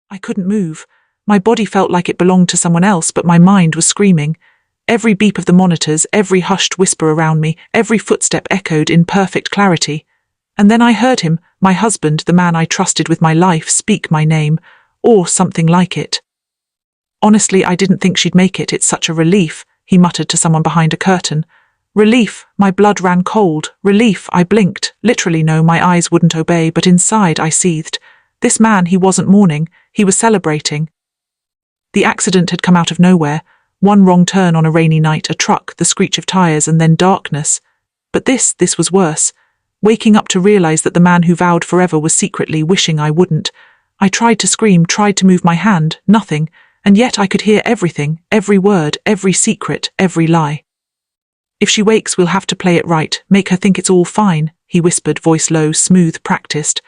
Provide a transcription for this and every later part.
I couldn't move. My body felt like it belonged to someone else, but my mind was screaming. Every beep of the monitors, every hushed whisper around me, every footstep echoed in perfect clarity. And then I heard him, my husband, the man I trusted with my life, speak my name, or something like it. Honestly, I didn't think she'd make it. It's such a relief, he muttered to someone behind a curtain. Relief, my blood ran cold. Relief, I blinked. Literally no, my eyes wouldn't obey, but inside I seethed. This man, he wasn't mourning, he was celebrating. The accident had come out of nowhere. One wrong turn on a rainy night, a truck, the screech of tires, and then darkness. But this was worse. Waking up to realize that the man who vowed forever was secretly wishing I wouldn't. I tried to scream, tried to move my hand, nothing, and yet I could hear everything, every word, every secret, every lie. If she wakes, we'll have to play it right, make her think it's all fine, he whispered, voice low, smooth, practiced.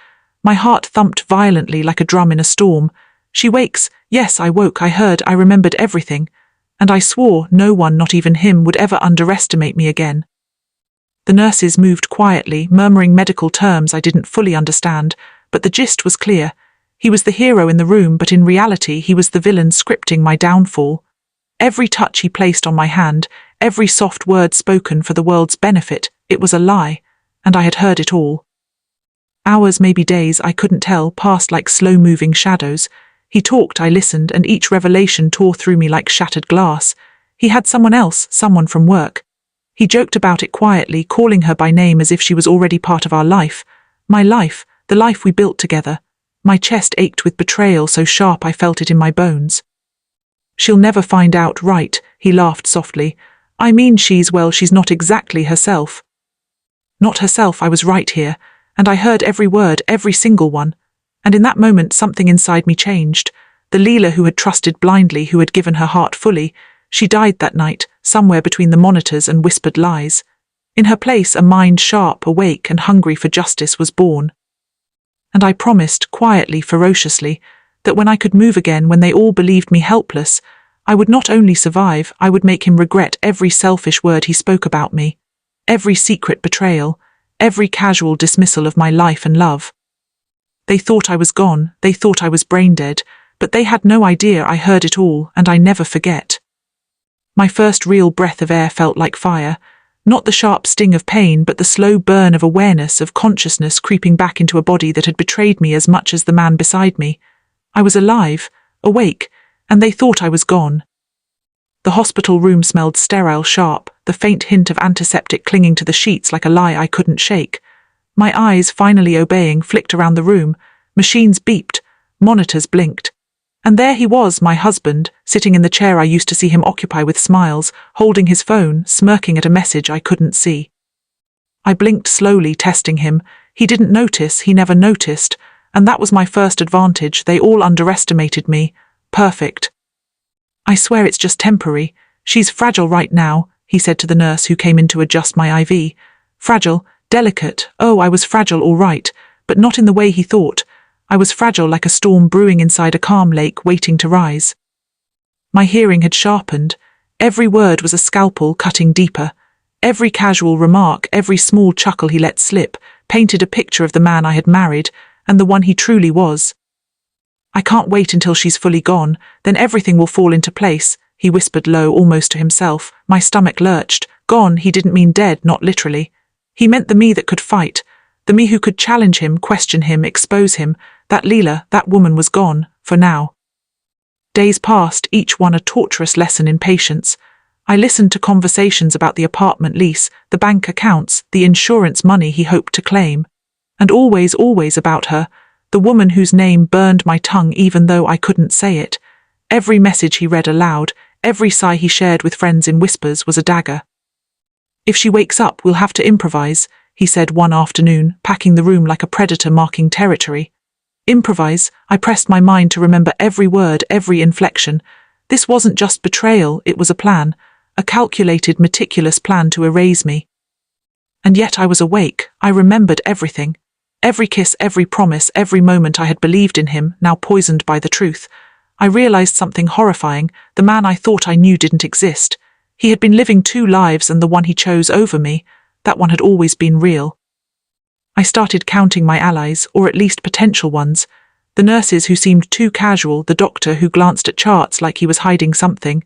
My heart thumped violently like a drum in a storm. She wakes. Yes, I woke, I heard, I remembered everything. And I swore no one, not even him, would ever underestimate me again. The nurses moved quietly, murmuring medical terms I didn't fully understand, but the gist was clear. He was the hero in the room, but in reality he was the villain scripting my downfall. Every touch he placed on my hand, every soft word spoken for the world's benefit, it was a lie, and I had heard it all. Hours, maybe days, I couldn't tell, passed like slow-moving shadows. He talked, I listened, and each revelation tore through me like shattered glass. He had someone else, someone from work. He joked about it quietly, calling her by name as if she was already part of our life. My life, the life we built together. My chest ached with betrayal so sharp I felt it in my bones. She'll never find out, right? He laughed softly. I mean, she's not exactly herself. Not herself, I was right here, and I heard every word, every single one. And in that moment something inside me changed. The Leela who had trusted blindly, who had given her heart fully, she died that night, somewhere between the monitors and whispered lies. In her place, a mind sharp, awake, and hungry for justice was born. And I promised, quietly, ferociously, that when I could move again, when they all believed me helpless, I would not only survive, I would make him regret every selfish word he spoke about me, every secret betrayal, every casual dismissal of my life and love. They thought I was gone, they thought I was brain dead, but they had no idea I heard it all, and I never forget. My first real breath of air felt like fire, not the sharp sting of pain, but the slow burn of awareness, of consciousness creeping back into a body that had betrayed me as much as the man beside me. I was alive, awake, and they thought I was gone. The hospital room smelled sterile, sharp, the faint hint of antiseptic clinging to the sheets like a lie I couldn't shake. My eyes, finally obeying, flicked around the room. Machines beeped, monitors blinked. And there he was, my husband, sitting in the chair I used to see him occupy with smiles, holding his phone, smirking at a message I couldn't see. I blinked slowly, testing him. He didn't notice, he never noticed, and that was my first advantage. They all underestimated me. Perfect. I swear it's just temporary. She's fragile right now, he said to the nurse who came in to adjust my IV. Fragile, delicate. Oh, I was fragile all right, but not in the way he thought. I was fragile like a storm brewing inside a calm lake waiting to rise. My hearing had sharpened. Every word was a scalpel cutting deeper. Every casual remark, every small chuckle he let slip, painted a picture of the man I had married, and the one he truly was. I can't wait until she's fully gone, then everything will fall into place, he whispered low, almost to himself. My stomach lurched. Gone, he didn't mean dead, not literally. He meant the me that could fight, the me who could challenge him, question him, expose him. That Leela, that woman was gone, for now. Days passed, each one a torturous lesson in patience. I listened to conversations about the apartment lease, the bank accounts, the insurance money he hoped to claim. And always, always about her, the woman whose name burned my tongue even though I couldn't say it. Every message he read aloud, every sigh he shared with friends in whispers was a dagger. If she wakes up, we'll have to improvise, he said one afternoon, packing the room like a predator marking territory. Improvise, I pressed my mind to remember every word, every inflection. This wasn't just betrayal, it was a plan, a calculated, meticulous plan to erase me. And yet I was awake, I remembered everything. Every kiss, every promise, every moment I had believed in him, now poisoned by the truth. I realized something horrifying. The man I thought I knew didn't exist. He had been living two lives, and the one he chose over me, that one had always been real. I started counting my allies, or at least potential ones. The nurses who seemed too casual, the doctor who glanced at charts like he was hiding something.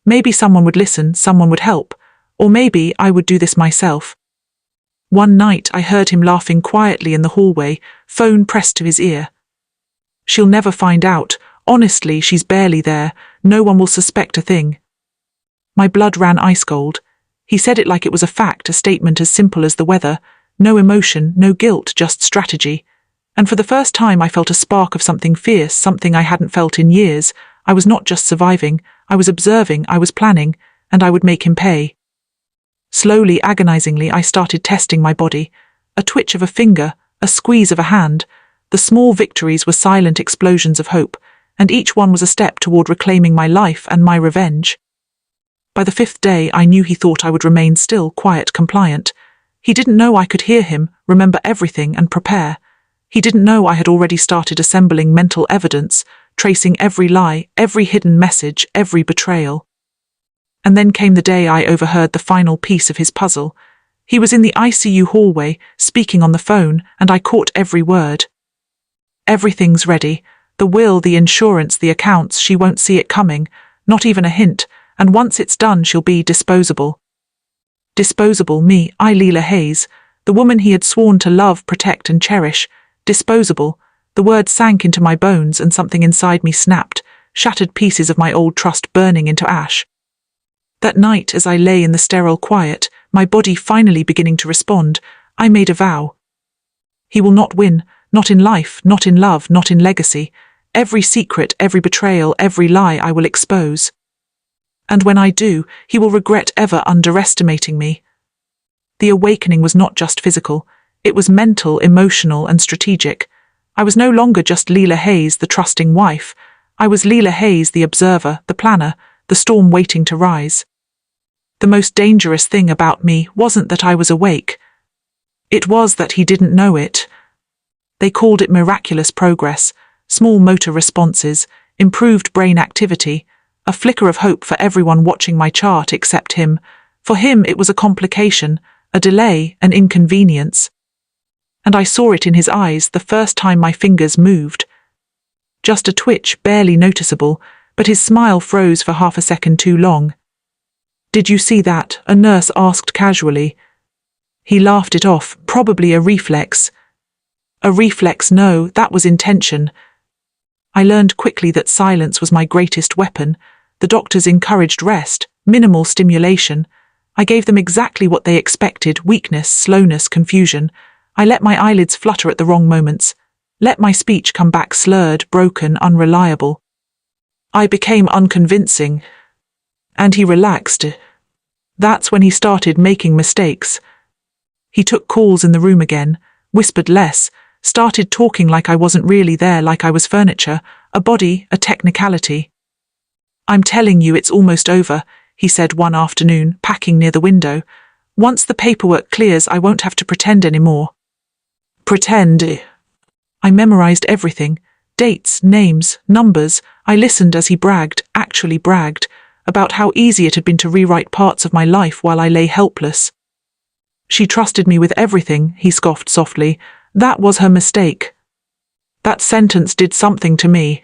Maybe someone would listen, someone would help. Or maybe I would do this myself. One night I heard him laughing quietly in the hallway, phone pressed to his ear. "She'll never find out. Honestly, she's barely there. No one will suspect a thing." My blood ran ice cold. He said it like it was a fact, a statement as simple as the weather. No emotion, no guilt, just strategy. And for the first time I felt a spark of something fierce, something I hadn't felt in years. I was not just surviving, I was observing, I was planning, and I would make him pay. Slowly, agonizingly, I started testing my body. A twitch of a finger, a squeeze of a hand. The small victories were silent explosions of hope, and each one was a step toward reclaiming my life and my revenge. By the 5th day, I knew he thought I would remain still, quiet, compliant. He didn't know I could hear him, remember everything, and prepare. He didn't know I had already started assembling mental evidence, tracing every lie, every hidden message, every betrayal. And then came the day I overheard the final piece of his puzzle. He was in the ICU hallway, speaking on the phone, and I caught every word. "Everything's ready. The will, the insurance, the accounts, she won't see it coming, not even a hint, and once it's done she'll be disposable." Disposable, me, I, Leela Hayes, the woman he had sworn to love, protect and cherish. Disposable. The word sank into my bones and something inside me snapped, shattered pieces of my old trust burning into ash. That night, as I lay in the sterile quiet, my body finally beginning to respond, I made a vow. He will not win, not in life, not in love, not in legacy. Every secret, every betrayal, every lie I will expose. And when I do, he will regret ever underestimating me. The awakening was not just physical. It was mental, emotional, and strategic. I was no longer just Leela Hayes, the trusting wife. I was Leela Hayes, the observer, the planner, the storm waiting to rise. The most dangerous thing about me wasn't that I was awake. It was that he didn't know it. They called it miraculous progress, small motor responses, improved brain activity, a flicker of hope for everyone watching my chart except him. For him it was a complication, a delay, an inconvenience. And I saw it in his eyes the first time my fingers moved. Just a twitch, barely noticeable, but his smile froze for half a second too long. "Did you see that?" a nurse asked casually. He laughed it off, probably a reflex. A reflex, no, that was intention. I learned quickly that silence was my greatest weapon. The doctors encouraged rest, minimal stimulation. I gave them exactly what they expected: weakness, slowness, confusion. I let my eyelids flutter at the wrong moments, let my speech come back slurred, broken, unreliable. I became unconvincing. And he relaxed. That's when he started making mistakes. He took calls in the room again, whispered less, started talking like I wasn't really there, like I was furniture, a body, a technicality. "I'm telling you it's almost over," he said one afternoon, packing near the window. "Once the paperwork clears, I won't have to pretend anymore." Pretend. I memorized everything. Dates, names, numbers. I listened as he bragged, actually bragged, about how easy it had been to rewrite parts of my life while I lay helpless. "She trusted me with everything," he scoffed softly. "That was her mistake." That sentence did something to me.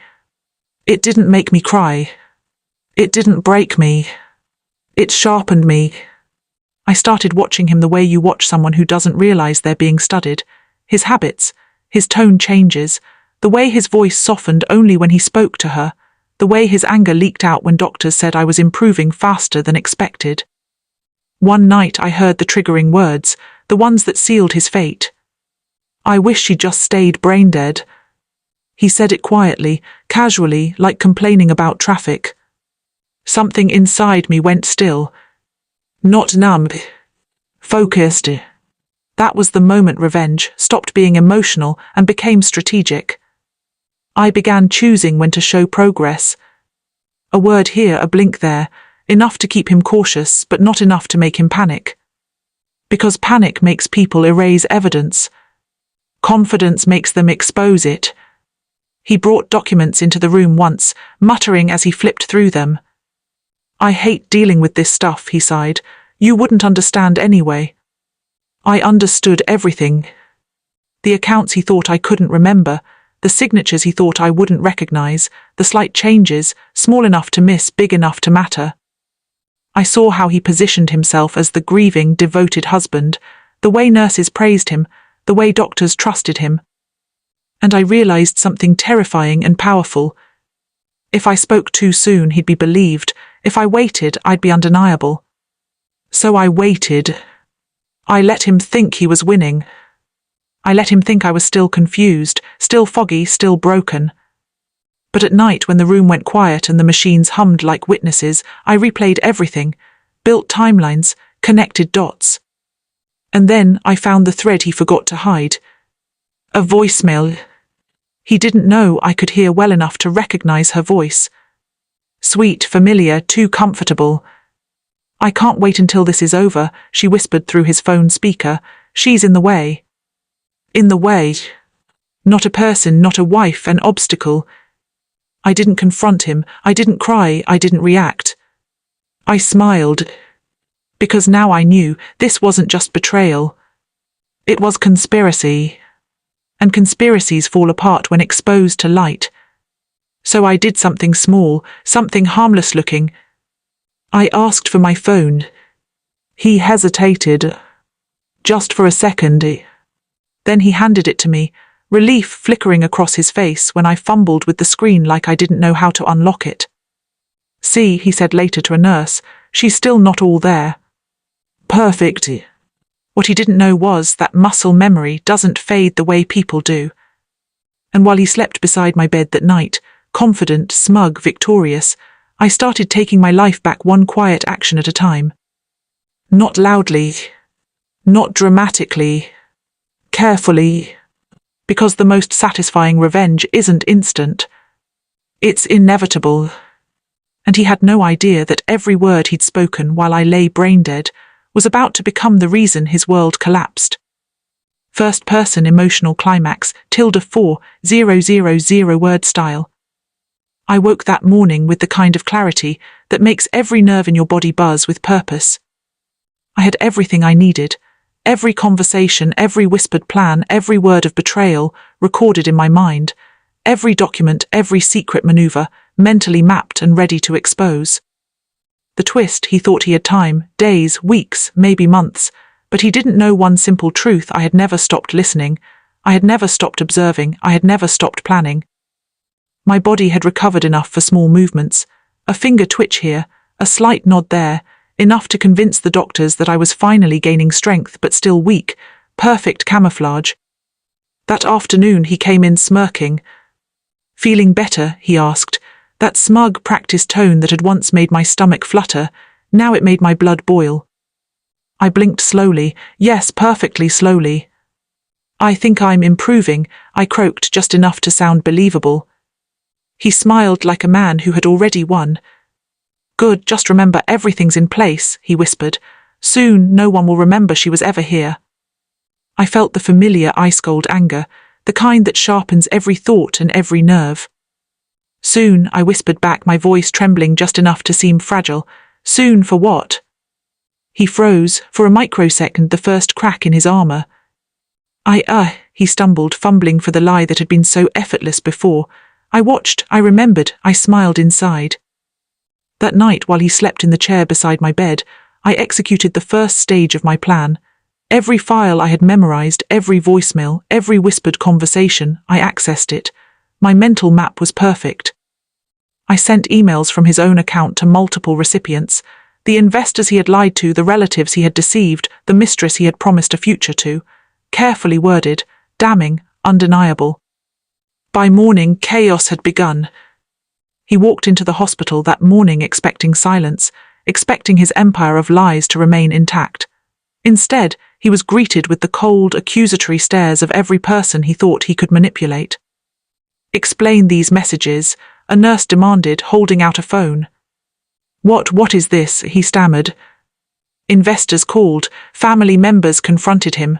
It didn't make me cry. It didn't break me. It sharpened me. I started watching him the way you watch someone who doesn't realize they're being studied. His habits, his tone changes, the way his voice softened only when he spoke to her, the way his anger leaked out when doctors said I was improving faster than expected. One night I heard the triggering words, the ones that sealed his fate. "I wish she'd just stayed brain dead." He said it quietly, casually, like complaining about traffic. Something inside me went still. Not numb. Focused. That was the moment revenge stopped being emotional and became strategic. I began choosing when to show progress. A word here, a blink there, enough to keep him cautious, but not enough to make him panic. Because panic makes people erase evidence. Confidence makes them expose it. He brought documents into the room once, muttering as he flipped through them. "I hate dealing with this stuff," he sighed. "You wouldn't understand anyway." I understood everything. The accounts he thought I couldn't remember, the signatures he thought I wouldn't recognize, the slight changes, small enough to miss, big enough to matter. I saw how he positioned himself as the grieving, devoted husband, the way nurses praised him, the way doctors trusted him. And I realized something terrifying and powerful. If I spoke too soon, he'd be believed. If I waited, I'd be undeniable. So I waited. I let him think he was winning. I let him think I was still confused, still foggy, still broken. But at night, when the room went quiet and the machines hummed like witnesses, I replayed everything, built timelines, connected dots. And then I found the thread he forgot to hide. A voicemail. He didn't know I could hear well enough to recognize her voice. Sweet, familiar, too comfortable. "I can't wait until this is over," she whispered through his phone speaker. "She's in the way." In the way. Not a person, not a wife, an obstacle. I didn't confront him, I didn't cry, I didn't react. I smiled. Because now I knew this wasn't just betrayal. It was conspiracy. And conspiracies fall apart when exposed to light. So I did something small, something harmless looking. I asked for my phone. He hesitated. Just for a second. Then he handed it to me, relief flickering across his face when I fumbled with the screen like I didn't know how to unlock it. "See," he said later to a nurse, "she's still not all there." Perfect. What he didn't know was that muscle memory doesn't fade the way people do. And while he slept beside my bed that night, confident, smug, victorious, I started taking my life back one quiet action at a time. Not loudly, not dramatically, carefully, because the most satisfying revenge isn't instant. It's inevitable. And he had no idea that every word he'd spoken while I lay brain-dead was about to become the reason his world collapsed. First-person emotional climax, ~4,000 word style. I woke that morning with the kind of clarity that makes every nerve in your body buzz with purpose. I had everything I needed, every conversation, every whispered plan, every word of betrayal recorded in my mind, every document, every secret maneuver, mentally mapped and ready to expose. The twist, he thought he had time, days, weeks, maybe months, but he didn't know one simple truth: I had never stopped listening, I had never stopped observing, I had never stopped planning. My body had recovered enough for small movements, a finger twitch here, a slight nod there, enough to convince the doctors that I was finally gaining strength but still weak, perfect camouflage. That afternoon he came in smirking. "Feeling better?" he asked. That smug, practiced tone that had once made my stomach flutter, now it made my blood boil. I blinked slowly, yes, perfectly slowly. "I think I'm improving," I croaked just enough to sound believable. He smiled like a man who had already won. "Good, just remember everything's in place," he whispered. "Soon no one will remember she was ever here." I felt the familiar ice-cold anger, the kind that sharpens every thought and every nerve. "Soon," I whispered back, my voice trembling just enough to seem fragile. "Soon for what?" He froze, for a microsecond, the first crack in his armor. He stumbled, fumbling for the lie that had been so effortless before. I watched, I remembered, I smiled inside. That night, while he slept in the chair beside my bed, I executed the first stage of my plan. Every file I had memorized, every voicemail, every whispered conversation, I accessed it. My mental map was perfect. I sent emails from his own account to multiple recipients, the investors he had lied to, the relatives he had deceived, the mistress he had promised a future to. Carefully worded, damning, undeniable. By morning, chaos had begun. He walked into the hospital that morning expecting silence, expecting his empire of lies to remain intact. Instead, he was greeted with the cold, accusatory stares of every person he thought he could manipulate. "Explain these messages," a nurse demanded, holding out a phone. What is this?" he stammered. Investors called, family members confronted him.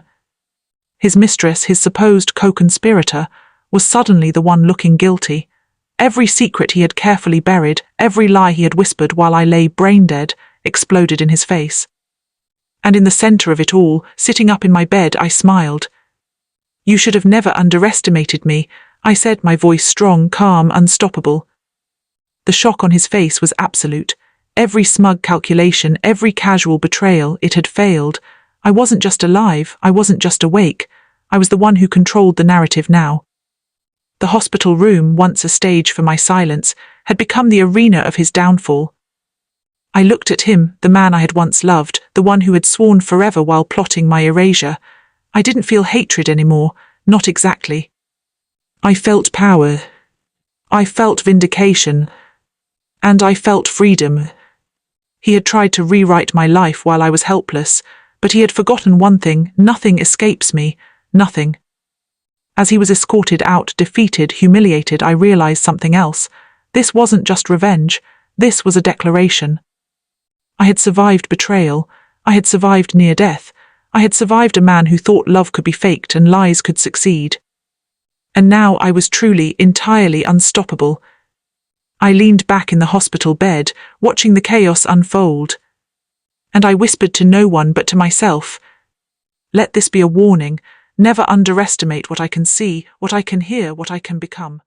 His mistress, his supposed co-conspirator, was suddenly the one looking guilty. Every secret he had carefully buried, every lie he had whispered while I lay brain-dead, exploded in his face. And in the center of it all, sitting up in my bed, I smiled. "You should have never underestimated me," I said, my voice strong, calm, unstoppable. The shock on his face was absolute. Every smug calculation, every casual betrayal, it had failed. I wasn't just alive, I wasn't just awake. I was the one who controlled the narrative now. The hospital room, once a stage for my silence, had become the arena of his downfall. I looked at him, the man I had once loved, the one who had sworn forever while plotting my erasure. I didn't feel hatred anymore, not exactly. I felt power. I felt vindication. And I felt freedom. He had tried to rewrite my life while I was helpless, but he had forgotten one thing: nothing escapes me, nothing. As he was escorted out, defeated, humiliated, I realized something else. This wasn't just revenge, this was a declaration. I had survived betrayal, I had survived near death, I had survived a man who thought love could be faked and lies could succeed. And now I was truly, entirely unstoppable. I leaned back in the hospital bed, watching the chaos unfold. And I whispered to no one but to myself, let this be a warning. Never underestimate what I can see, what I can hear, what I can become.